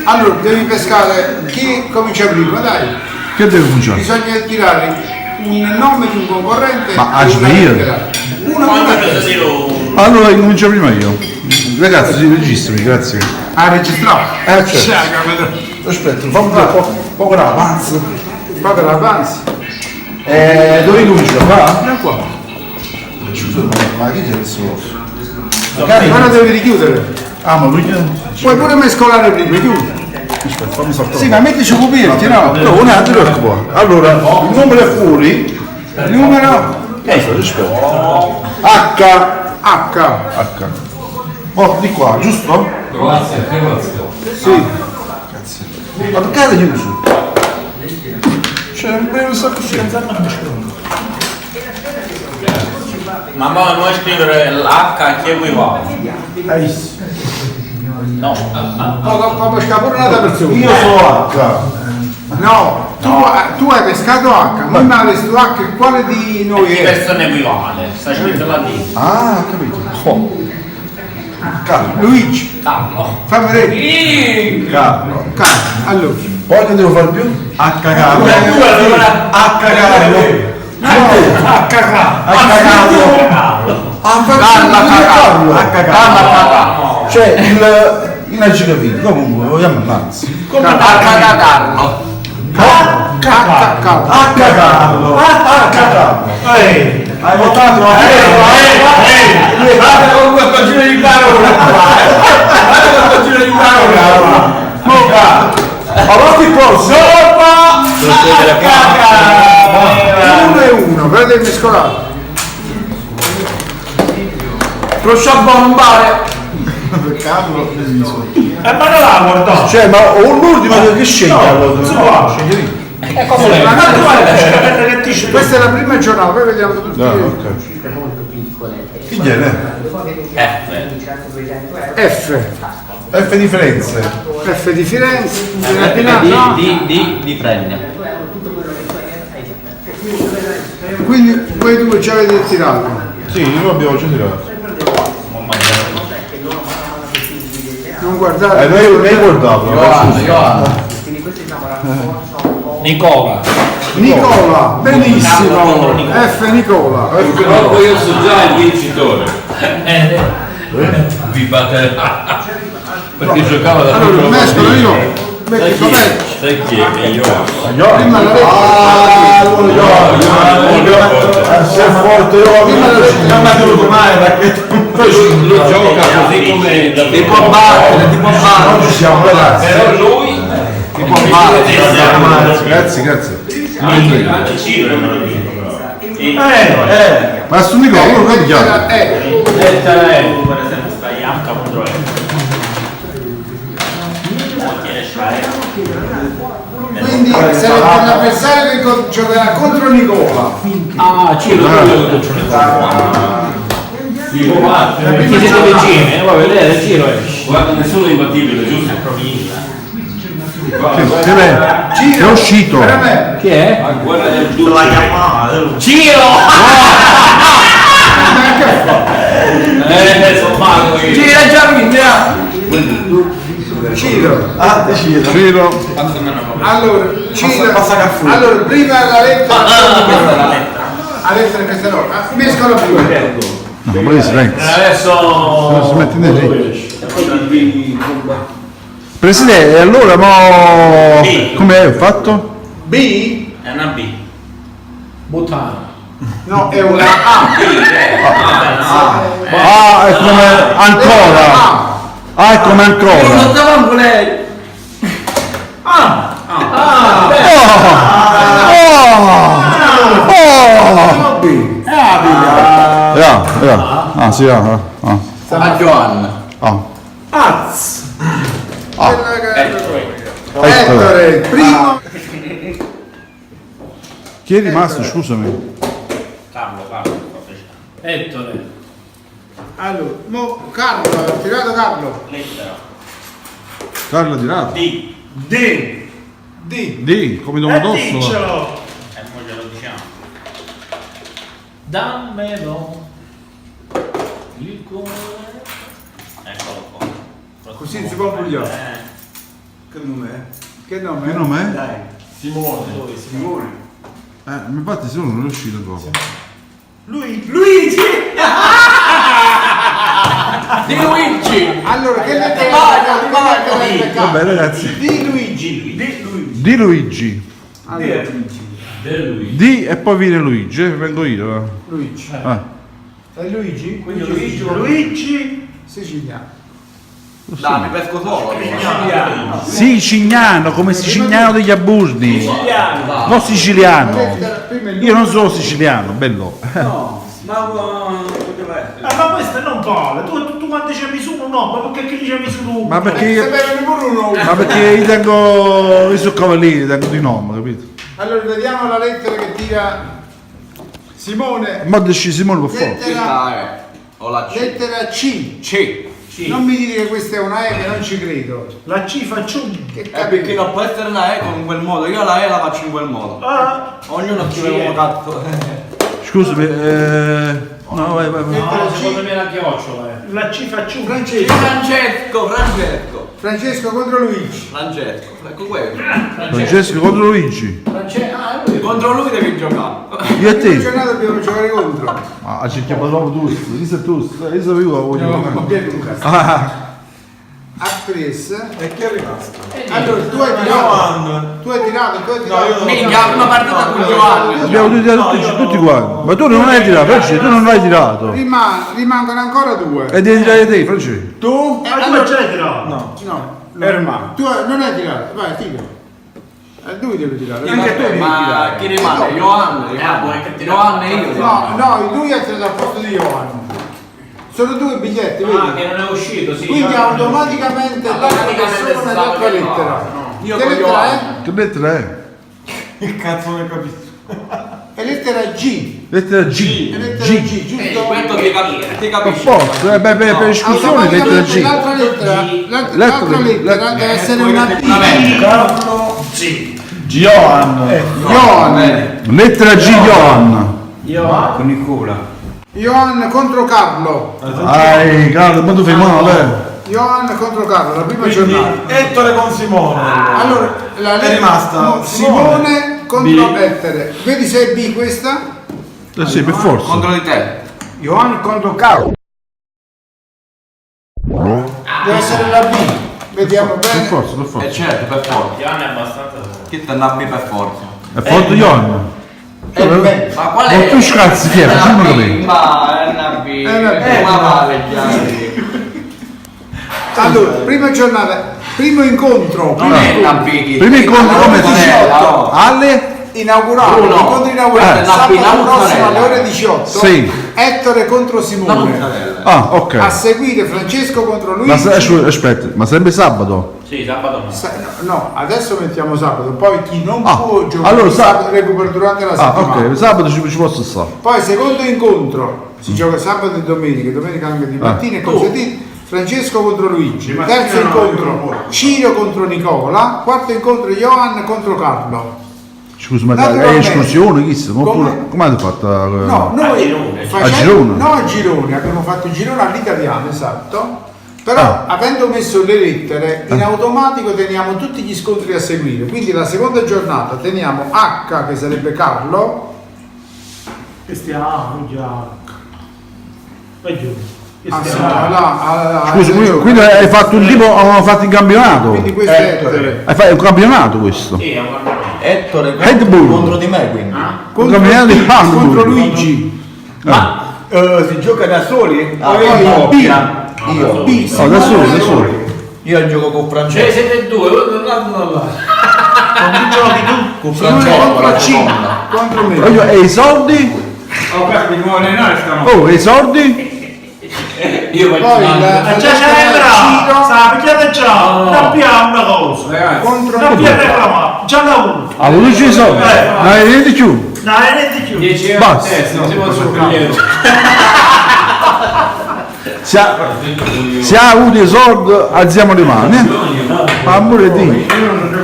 Allora, devi pescare chi comincia prima, dai. Che deve cominciare? Bisogna tirare un nome di un concorrente. Ma agita io? Una. Allora comincio prima io. Ragazzi, si registrami, grazie. Ah, registrato? Certo. Aspetta, fammi un po' l'avanza. Proprio l'avanzi. Dove comincio? Qua? Da qua. Ma che c'è adesso? Ora devi richiudere. Ah, ma lui... Puoi pure mescolare prima, chiudi. Aspetta, fammi saltare. Sì, ma mettici coperti, no? No, un attimo qua. Allora, il numero è fuori. Il numero Aspetta. H. Oh, di qua, giusto? Grazie. sì. Ma perché è chiuso? Cioè, non devo stare così. Ma non scrivere l'H che equivale. No. Poi scapare un'altra persona. Io sono H. No, tu hai pescato H, non avresti H, quale di noi Che è? persona equivale? Sta scritto là dentro. Ah, ho capito. Oh. Carlo. Luigi, Carlo. fammi vedere. Carlo. Allora, Poi che devo fare più? H Carlo. H Carlo. H Carlo. Cioè, il non ci capito. Comunque, vogliamo innanzi. Come Carlo. Carlo. Hai votato? Guarda con questo giro di parole. Guarda con questo giro di parole. Avanti posso? 1 e 1, prende il mescolato. Lo so bombare. Carlo. Ma non l'ha guardato. Cioè, ma l'ultimo che scegli allora? Scegli lì. È come lei. Ma tanto guarda, che ti Questa è la prima giornata, poi vediamo tutti. Chi gliene? F. F di Firenze. F di Firenze, Di Fregna. quindi voi due ci avete tirato. Sì, noi abbiamo già tirato. Non guardate. Lei guardato. Nicola. Nicola, benissimo. F Nicola. Però io so già il vincitore. Vi batterà. Perché giocava da Allora, piccolo mescolo bambino. io. Metti com'è? Sai chi è? Che io. Prima la lettera. Sei forte, io non mi è venuto mai perché Lo gioca così come da Ti può battere, ti può battere. non ci siamo ragazzi. Però lui Ti può battere. Grazie. Anche Ciro me lo dico però. Ma su Nicola, uno che chiama? Lettera E. Lettera E. Per esempio stai H contro E. Quindi sarebbe l'avversario che giocherà contro Nicola. Ah, Ciro, quello che si combatte. perché siete vicini, vuoi vedere Ciro esce. Guarda, nessuno è imbattibile, giusto? Che è uscito. Per me. Chi è? Ma guarda del giusto. Ciro! Sono mago io. Ciro è già vinto! Ciro. Ah, decido. Ciro. Allora, Ciro. Passa caffè. Allora, prima la lettera. La lettera. La lettera questa no. Mescolo prima. No, ma silenzio. Adesso... Si mette in lì. Presidente, allora mo B. come è fatto? B? È una B. Butano. No, è una A. Ah, è come ancora. Ah, è come ancora. stavamo con lei! Ah, sì, ah. A Giovanna. Ettore, primo. Chi è rimasto, scusami? Carlo. Ettore. Allora, mo Carlo, ha tirato Carlo. Lettera. Carlo di Rato. D. D. Di, come Domodossola. E mo glielo diciamo. Dammelo. Il cuore. Eccolo qua. Così si può bugliare. Che nome è? Che nome? Che nome è? Dai. Simone. Simone. Infatti se no non è uscito ancora. Luigi. Di Luigi. Allora, che lettera è? Vabbè ragazzi. Di Luigi. Di Luigi. Allora, De Luigi. Di e poi viene Luigi, vengo io. Luigi. È Luigi? Quindi Luigi. Luigi siciliano. Dai, mi pesco solo. Siciliano, come siciliano degli abusi. Siciliano. Non siciliano. Prima il Io non sono siciliano, bello. No, ma poteva essere. Ma questo non vale, tu quando dicevi su no, ma perché dicevi su tu? Ma perché io, Sapevano pure uno. ma perché io tengo, io sono cavaliere, tengo di nome, capito? Allora, vediamo la lettera che tira Simone. Ma dici Simone per forza. Lettera, O la C. lettera C. C. Non mi dite che questa è una E che non ci credo. La C faccio un... Che Perché capito? non può essere una E in quel modo. Io la E la faccio in quel modo. Ah, Ognuno scrive come cazzo. Scusami, no, vai. No, secondo me la chiocciola. la C faccio un... Francesco. Francesco contro Luigi. Francesco. Ecco quello. Francesco contro Luigi. Lui. Contro lui devi giocare. Io e Prima te. giornata dobbiamo giocare contro. Ma ci chiama proprio tu, io sapevo che voglio giocare. Lucas. Ah, Actress. E chi è rimasto? Allora, tu hai tirato. Tu hai tirato. Minchia, la prima partita con Giovanni. abbiamo tirato tutti quanti. Ma tu non hai tirato, Francesco, tu non hai tirato. Rimangono ancora due. E devi tirare te, Francesco. Tu? Ma tu non ce l'hai tirato? No. No. Erma. Tu non hai tirato. Vai, tira. Lui deve tirare. Anche tu devi Ma tirare. chi rimane? Johan. Johan e io. No, lui ha tirato al posto di Johan. Sono due biglietti, Ah, vedi? che non è uscito, sì. Quindi già- automaticamente l'altra Automaticamente persona è l'altra no, lettera. no. Io Che con lettera Johan. è? Che lettera è? Che cazzo ne capisco? È lettera G. Lettera G. È lettera G. G, giusto? Questo ti Per capisci. forza, per esclusione lettera Automaticamente G. l'altra lettera, l'altra Lettera- lettera deve essere una B. Carlo C. Johan. Johan. Lettera G, Johan. Con il cola. Johan contro Carlo. Ai, Carlo, ma tu fai male. Johan contro Carlo, la prima Quindi giornata. Ettore con Simone. Allora, la è rimasta no, Simone contro Ettere. Vedi se è B questa? Sì, per forza. Contro di te. Johan contro Carlo. Deve essere la B. Vediamo Per bene. forza, per E forza. certo, per forza. Giovanni è abbastanza. Chi te la B per forza? È forte Johan. È B. Ma qual Ma è? tu scazzi chi è? Facciamo capire. Ma è una B. È una B. Ma vale chiaro. Allora, prima giornata, primo incontro. Non è una B. chi- Primo incontro come Allora, si no. Alle? Inaugurato, Uno. incontro inaugurato La sabato Pinau prossimo alle Mozzarella. ore 18. Sì. Ettore contro La Simone. mozzarella. Ah, A ok. seguire Francesco contro Ma Luigi. aspetta, ma sarebbe sabato? Sì, sabato no. No, adesso mettiamo sabato, poi chi non Ah, può giocare allora sabato recupera durante la Ah, settimana. ok, sabato ci posso stare. Poi secondo incontro si gioca sabato e domenica anche di mattina e consentito. Francesco contro Luigi. Terzo incontro Ciro contro Nicola. Quarto incontro Johan contro Carlo. Scusa, ma è Naturalmente. esclusione chissà, Come? come avete fatto? No, noi girone. facendo- A girone? no a girone, abbiamo fatto il girone all'italiano, esatto. Però avendo messo le lettere, in automatico teniamo tutti gli scontri a seguire. Quindi la seconda giornata teniamo H che sarebbe Carlo. Che stiamo già. Vai giù. Che Ah, sì, stiamo. Scusa, quindi hai fatto un tipo, hanno fatto in campionato? Quindi questo è Ettore. Hai fatto un campionato questo? Sì, è un campionato. Ettore Red Bull. contro di me quindi. Un campionato di handball. Contro Luigi. Ma si gioca da soli? Ah, O è in poi coppia? Io. B, Oh, da soli, da Simone. soli. Io gioco con Cioè, Francesco. siete due, uno da là. Con chi giochi tu? Con Simone Francesco contro la C. seconda. Contro me. Voglio- E i soldi? Oh, questo mi vuole allenare stanotte. Oh, e i soldi? Io faccio Poi una- la- Ma già c'è bravo! Sa, pigliate già! No. Non abbiamo una cosa! Ragazzi, Contro Non me. abbiamo reclamato! Già da uno! Ah, voi ci sono? Non hai niente più? No, niente più! 10 euro a Basta. testa, non si può sul biglietto. Se ha avuto i soldi, alziamo le mani. Ma amore di.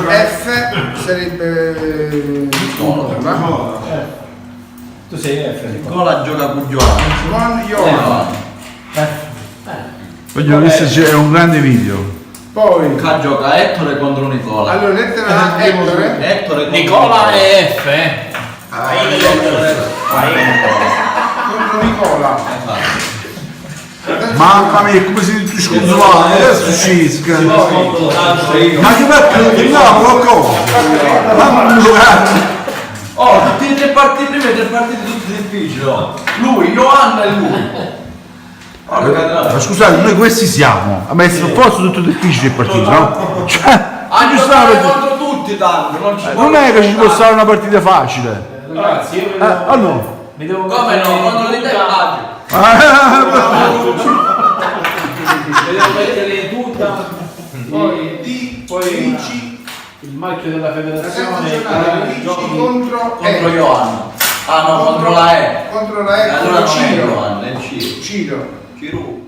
F sarebbe Tu sei F. Nicola gioca con Giovanni. con Johan. Voglio visto c'è un grande video. Poi, Qua gioca Ettore contro Nicola. allora, lettera A, Ettore. Ettore contro Nicola e F, Contro Nicola. Mamma mia, come si dice sconsolare? Adesso scisca. si va molto tanto io. Ma che perché teniamo qualcosa? Mamma mia. Oh, tutti e tre partiti prima e tre partiti tutti difficili. Oh. Lui, Johanna e lui. Ma scusate, noi questi siamo. Ma è per forza tutto difficile il partito, no? Cioè, A ci sta una giocare partita- contro tutti tanto, non ci non è che ci può stare una partita facile. Ragazzi, io mi devo, Allora. mi devo Come mettere no? in Contro di te tuta, mi devo mettere in tuta, Poi D, poi C. il marchio della La terza federazione, giornata di giochi contro contro Johanna. Ah no, contro la E. Contro la E, Allora non è Ciro. Johanna, è Ciro. Ciro. Ciro.